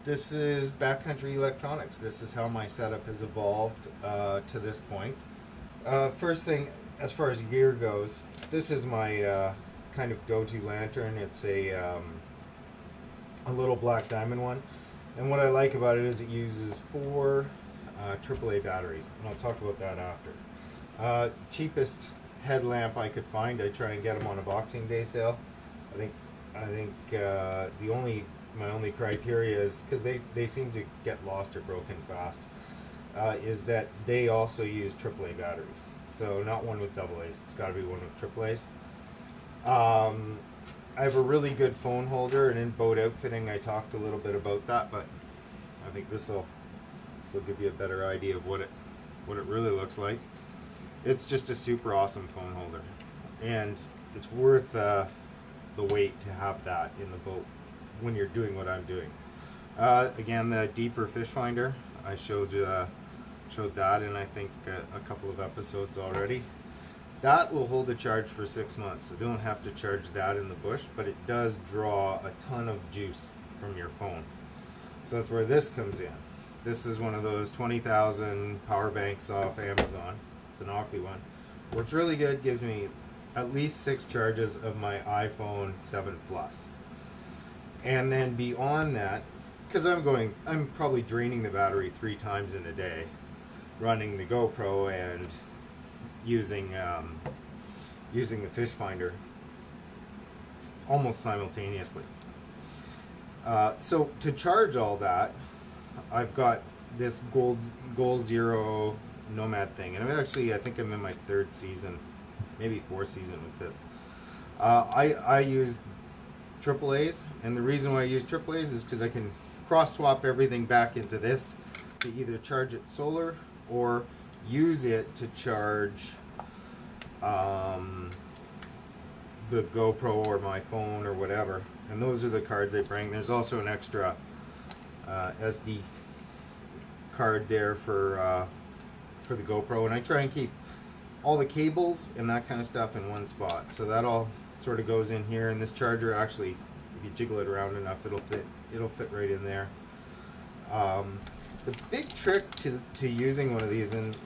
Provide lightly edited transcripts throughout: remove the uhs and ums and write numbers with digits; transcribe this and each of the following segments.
This is Backcountry Electronics. This is how my setup has evolved to this point. First thing, as far as gear goes, this is my kind of go-to lantern. It's a little black diamond one, and what I like about it is it uses four AAA batteries, and I'll talk about that after. Cheapest headlamp I could find. I try and get them on a Boxing Day sale. I think my only criteria is because they seem to get lost or broken fast. Is that they also use AAA batteries, so not one with AA A's. It's got to be one with AAA A's. I have a really good phone holder, and in boat outfitting I talked a little bit about that, but I think this will give you a better idea of what it really looks like. It's just a super awesome phone holder, and it's worth the weight to have that in the boat when you're doing what I'm doing. Again, the deeper fish finder, I showed that in I think a couple of episodes already. That will hold a charge for 6 months. So you don't have to charge that in the bush, but it does draw a ton of juice from your phone. So that's where this comes in. This is one of those 20,000 power banks off Amazon. It's an Oakley one. Works really good, gives me at least 6 charges of my iPhone 7 Plus. And then beyond that, because I'm probably draining the battery 3 times in a day, running the GoPro and using the fish finder almost simultaneously. So to charge all that, I've got this Goal Zero Nomad thing, and I think I'm in my 3rd season, maybe 4th season with this. I use AAA's, and the reason why I use AAA's is because I can cross swap everything back into this to either charge it solar or use it to charge the GoPro or my phone or whatever. And those are the cards I bring. There's also an extra SD card there for the GoPro, and I try and keep all the cables and that kind of stuff in one spot. So that all sort of goes in here, and this charger actually, if you jiggle it around enough, it'll fit right in there. The big trick to using one of these, and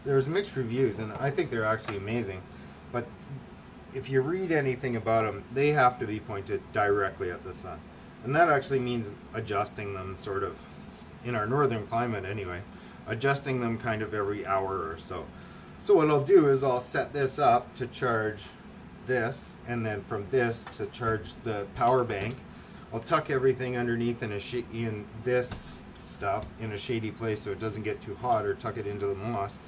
there's mixed reviews, and I think they're actually amazing, but if you read anything about them, they have to be pointed directly at the sun, and that actually means adjusting them sort of, in our northern climate anyway, adjusting them kind of every hour or so. So what I'll do is I'll set this up to charge this, and then from this to charge the power bank. I'll tuck everything underneath in this stuff in a shady place so it doesn't get too hot, or tuck it into the moss,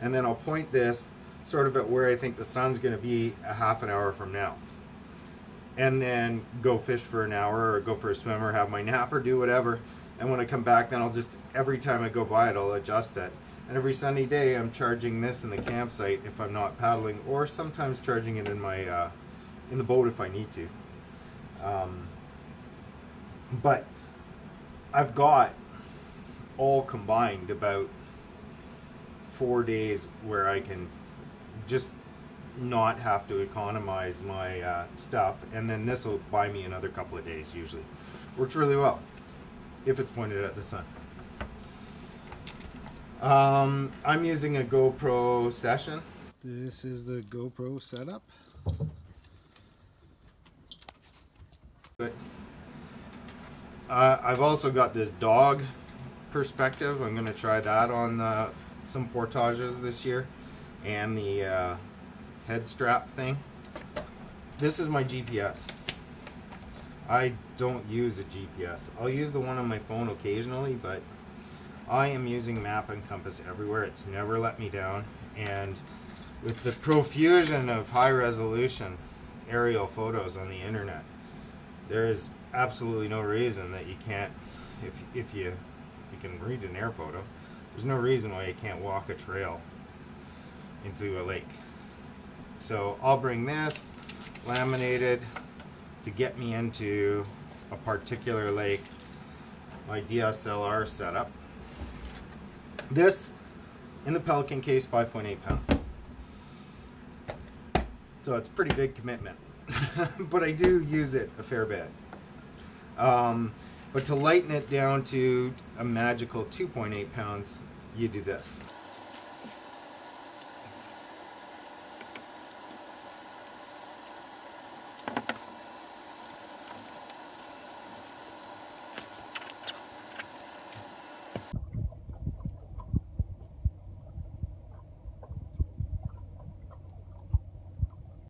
and then I'll point this sort of at where I think the sun's going to be a half an hour from now, and then go fish for an hour or go for a swim or have my nap or do whatever. And when I come back, then I'll just, every time I go by it, I'll adjust it. And every sunny day I'm charging this in the campsite if I'm not paddling, or sometimes charging it in my in the boat if I need to. But I've got all combined about 4 days where I can just not have to economize my stuff, and then this will buy me another couple of days usually. Works really well if it's pointed at the sun. I'm using a GoPro Session. This is the GoPro setup. But I've also got this dog perspective. I'm going to try that on some portages this year, and the head strap thing. This is my GPS. I don't use a GPS. I'll use the one on my phone occasionally, but I am using map and compass everywhere. It's never let me down, and with the profusion of high resolution aerial photos on the internet, there is absolutely no reason that you can't, if you can read an air photo, there's no reason why you can't walk a trail into a lake. So I'll bring this laminated to get me into a particular lake, my DSLR setup. This, in the Pelican case, 5.8 pounds. So it's a pretty big commitment, but I do use it a fair bit. But to lighten it down to a magical 2.8 pounds, you do this.